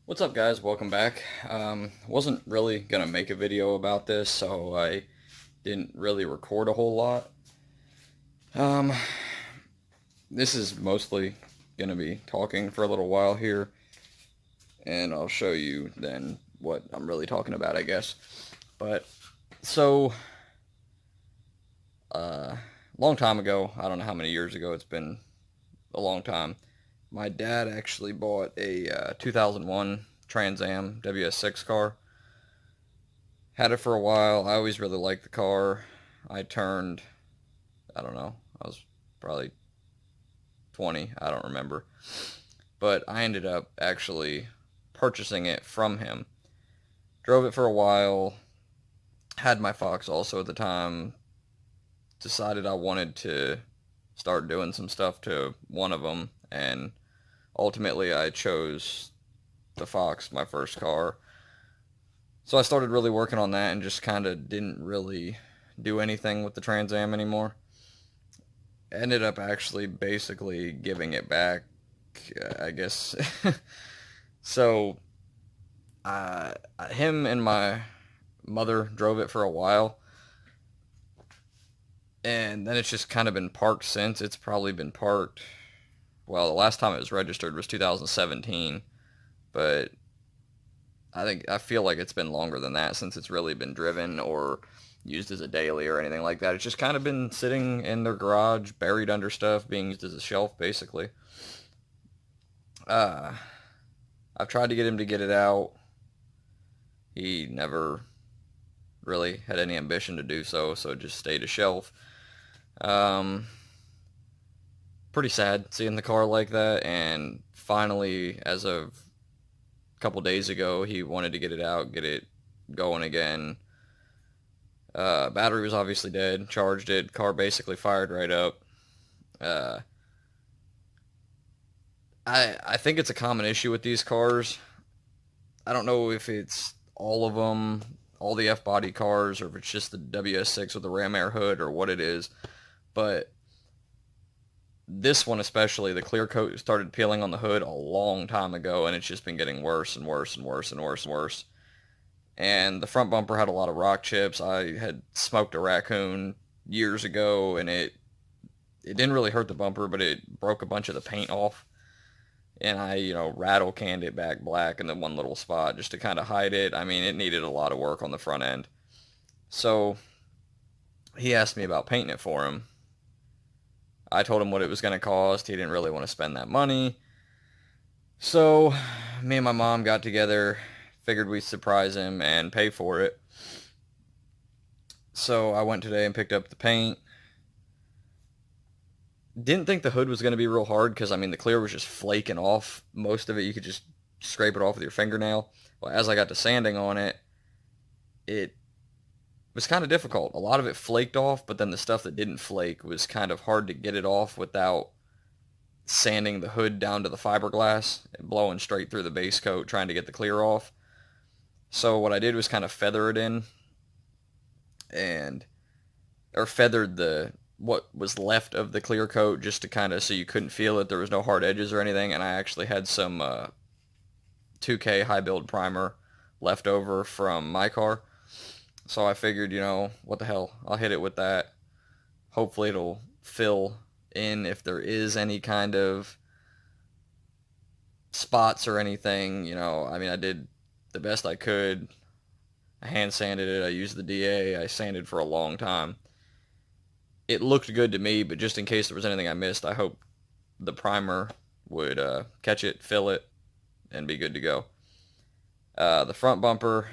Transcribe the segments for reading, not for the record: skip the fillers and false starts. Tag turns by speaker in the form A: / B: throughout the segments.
A: What's up, guys? Welcome back. Wasn't really gonna make a video about this, so I didn't really record a whole lot. Um, this is mostly gonna be talking for a little while here, and I'll show you then what I'm really talking about, I guess. But so, long time ago, I don't know how many years ago, it's been a long time. My dad actually bought a 2001 Trans Am WS6 car. Had it for a while. I always really liked the car. I turned, I don't know, I was probably 20, I don't remember. But I ended up actually purchasing it from him. Drove it for a while, had my Fox also at the time, decided I wanted to start doing some stuff to one of them, and ultimately I chose the Fox, my first car. So I started really working on that and just kind of didn't really do anything with the Trans Am anymore. Ended up actually basically giving it back, I guess. So him and my mother drove it for a while, and then it's just kind of been parked since. It's probably been parked. Well, the last time it was registered was 2017, but I feel like it's been longer than that since it's really been driven or used as a daily or anything like that. It's just kind of been sitting in their garage, buried under stuff, being used as a shelf, basically. Uh, I've tried to get him to get it out. He never really had any ambition to do so, so it just stayed a shelf. Um, Pretty sad seeing the car like that, and finally, as of a couple days ago, he wanted to get it out, get it going again. Battery was obviously dead. Charged it. Car basically fired right up. Uh, I think it's a common issue with these cars. I don't know if it's all of them, all the F-body cars, or if it's just the WS6 with the ram air hood, or what it is. But this one especially, the clear coat started peeling on the hood a long time ago, and it's just been getting worse and worse and worse and worse and worse. And the front bumper had a lot of rock chips. I had smoked a raccoon years ago, and it didn't really hurt the bumper, but it broke a bunch of the paint off. And I, rattle canned it back black in the one little spot just to kind of hide it. I mean, it needed a lot of work on the front end. So he asked me about painting it for him. I told him what it was going to cost. He didn't really want to spend that money. So me and my mom got together, figured we'd surprise him and pay for it. So I went today and picked up the paint. Didn't think the hood was going to be real hard because, I mean, the clear was just flaking off. Most of it, you could just scrape it off with your fingernail. Well, as I got to sanding on it, it was kind of difficult. A lot of it flaked off, but then the stuff that didn't flake was kind of hard to get it off without sanding the hood down to the fiberglass and blowing straight through the base coat trying to get the clear off. So what I did was kind of feather it in, and or feathered the what was left of the clear coat just to kind of so you couldn't feel it. There was no hard edges or anything, and I actually had some 2K high build primer left over from my car. So I figured, what the hell, I'll hit it with that. Hopefully it'll fill in if there is any kind of spots or anything. I mean, I did the best I could. I hand sanded it. I used the DA. I sanded for a long time. It looked good to me, but just in case there was anything I missed, I hope the primer would catch it, fill it, and be good to go. The front bumper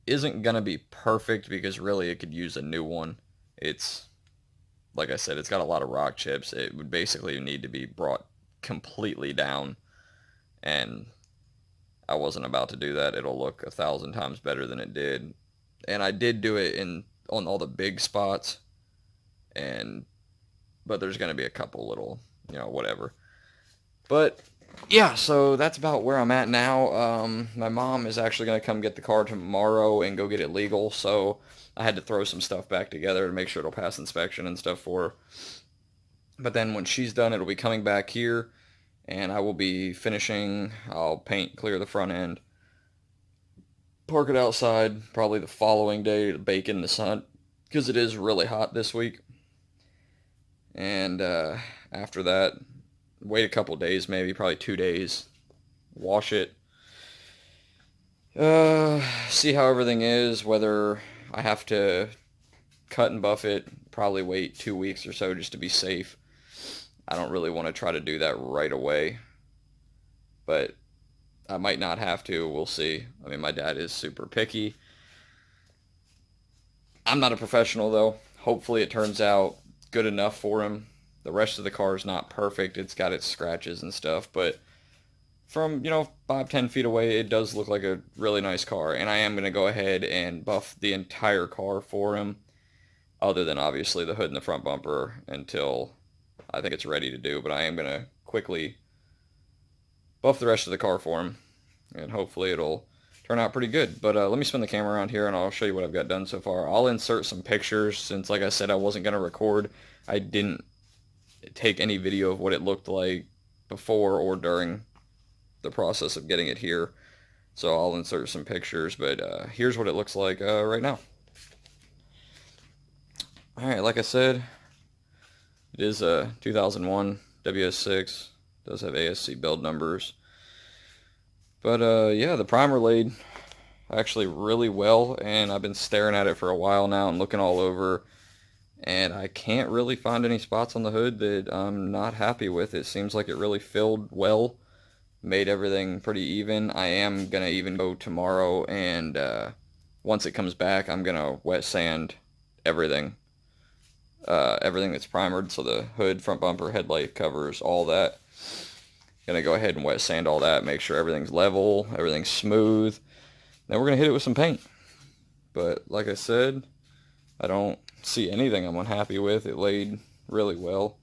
A: isn't going to be perfect because really it could use a new one. It's, like I said, it's got a lot of rock chips. It would basically need to be brought completely down, and I wasn't about to do that. It'll look 1,000 times better than it did. And I did do it on all the big spots, but there's going to be a couple little, whatever. But yeah, so that's about where I'm at now. My mom is actually going to come get the car tomorrow and go get it legal, so I had to throw some stuff back together to make sure it'll pass inspection and stuff for her. But then when she's done, it'll be coming back here, and I will be finishing. I'll paint, clear the front end, park it outside probably the following day to bake in the sun because it is really hot this week. And after that, wait a couple days, maybe probably 2 days, wash it, see how everything is, whether I have to cut and buff it, probably wait 2 weeks or so just to be safe. I don't really want to try to do that right away, but I might not have to. We'll see. I mean, my dad is super picky. I'm not a professional, though. Hopefully it turns out good enough for him. The rest of the car is not perfect. It's got its scratches and stuff, but from, 5-10 feet away, it does look like a really nice car, and I am going to go ahead and buff the entire car for him, other than obviously the hood and the front bumper until I think it's ready to do, but I am going to quickly buff the rest of the car for him, and hopefully it'll turn out pretty good. But let me spin the camera around here and I'll show you what I've got done so far. I'll insert some pictures since, like I said, I wasn't going to record. I didn't take any video of what it looked like before or during the process of getting it here. So I'll insert some pictures, but here's what it looks like right now. Alright, like I said, it is a 2001 WS6. Does have ASC build numbers. But yeah, the primer laid actually really well, and I've been staring at it for a while now and looking all over, and I can't really find any spots on the hood that I'm not happy with. It seems like it really filled well, made everything pretty even. I am going to even go tomorrow, and once it comes back, I'm going to wet sand everything. Everything that's primered, so the hood, front bumper, headlight covers, all that. Gonna go ahead and wet sand all that, make sure everything's level, everything's smooth. Then we're gonna hit it with some paint. But like I said, I don't see anything I'm unhappy with. It laid really well.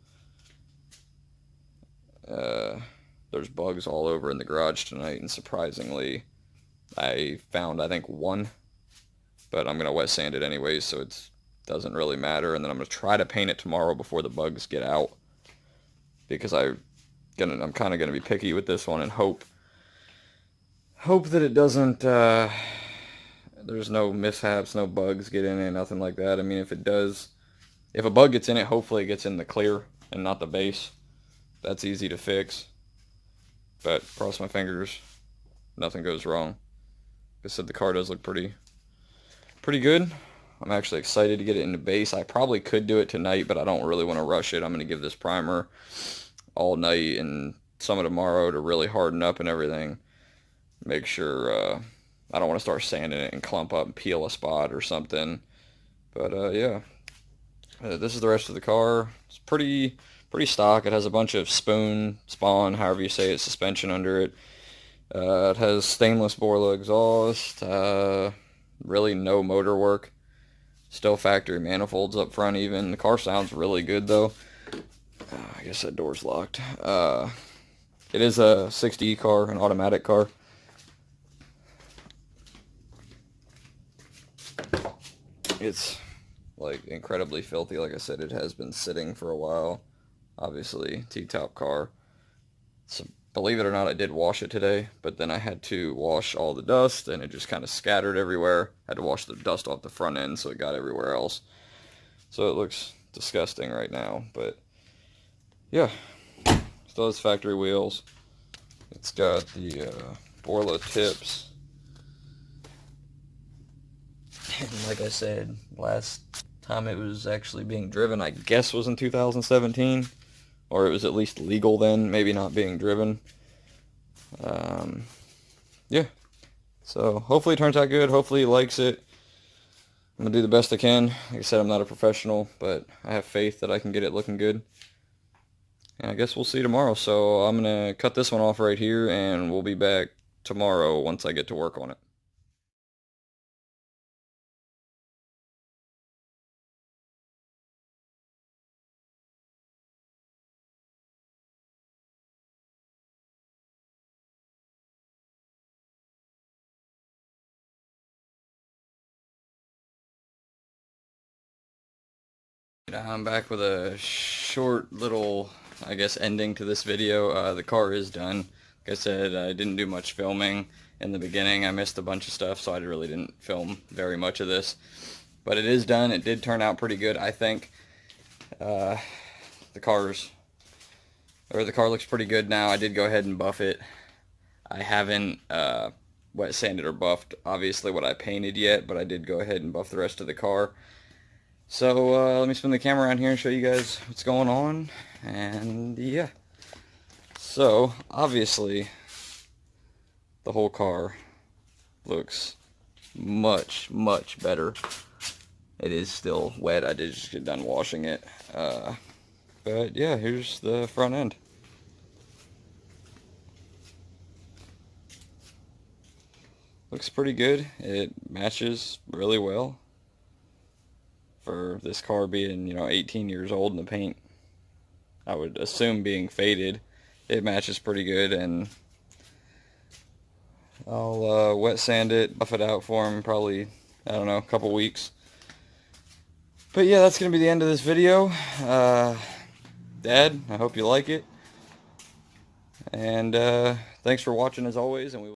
A: There's bugs all over in the garage tonight, and surprisingly, I found, I think, one. But I'm gonna wet sand it anyways, so it doesn't really matter. And then I'm gonna try to paint it tomorrow before the bugs get out, because I'm kind of gonna be picky with this one and hope that it doesn't. There's no mishaps, no bugs get in it, nothing like that. I mean, if it does, if a bug gets in it, hopefully it gets in the clear and not the base. That's easy to fix. But cross my fingers, nothing goes wrong. Like I said, the car does look pretty good. I'm actually excited to get it into base. I probably could do it tonight, but I don't really want to rush it. I'm going to give this primer all night and some of tomorrow to really harden up and everything. Make sure I don't want to start sanding it and clump up and peel a spot or something. But yeah, this is the rest of the car. It's pretty stock. It has a bunch of spawn, however you say it, suspension under it. It has stainless Borla exhaust. Really no motor work. Still factory manifolds up front even. The car sounds really good though. I guess that door's locked. It is a 60E car, an automatic car. It's like incredibly filthy. Like I said, it has been sitting for a while. Obviously, T-top car. So, believe it or not, I did wash it today, but then I had to wash all the dust, and it just kind of scattered everywhere. Had to wash the dust off the front end, so it got everywhere else. So it looks disgusting right now, but yeah, still has factory wheels. It's got the Borla tips. And like I said, last time it was actually being driven, I guess, was in 2017. Or it was at least legal then, maybe not being driven. Yeah. So hopefully it turns out good. Hopefully he likes it. I'm going to do the best I can. Like I said, I'm not a professional, but I have faith that I can get it looking good. And I guess we'll see tomorrow. So I'm going to cut this one off right here, and we'll be back tomorrow once I get to work on it. I'm back with a short little I guess, ending to this video. The car is done. Like I said, I didn't do much filming in the beginning. I missed a bunch of stuff, so I really didn't film very much of this. But it is done. It did turn out pretty good, I think. The car looks pretty good now. I did go ahead and buff it. I haven't wet sanded or buffed, obviously, what I painted yet, but I did go ahead and buff the rest of the car. So let me spin the camera around here and show you guys what's going on. And yeah. So obviously the whole car looks much better. It is still wet. I did just get done washing it. But yeah, here's the front end. Looks pretty good. It matches really well for this car being, 18 years old, and the paint, I would assume, being faded. It matches pretty good, and I'll wet sand it, buff it out for him, probably, I don't know, a couple weeks. But yeah, that's going to be the end of this video. Dad, I hope you like it. And thanks for watching as always, and we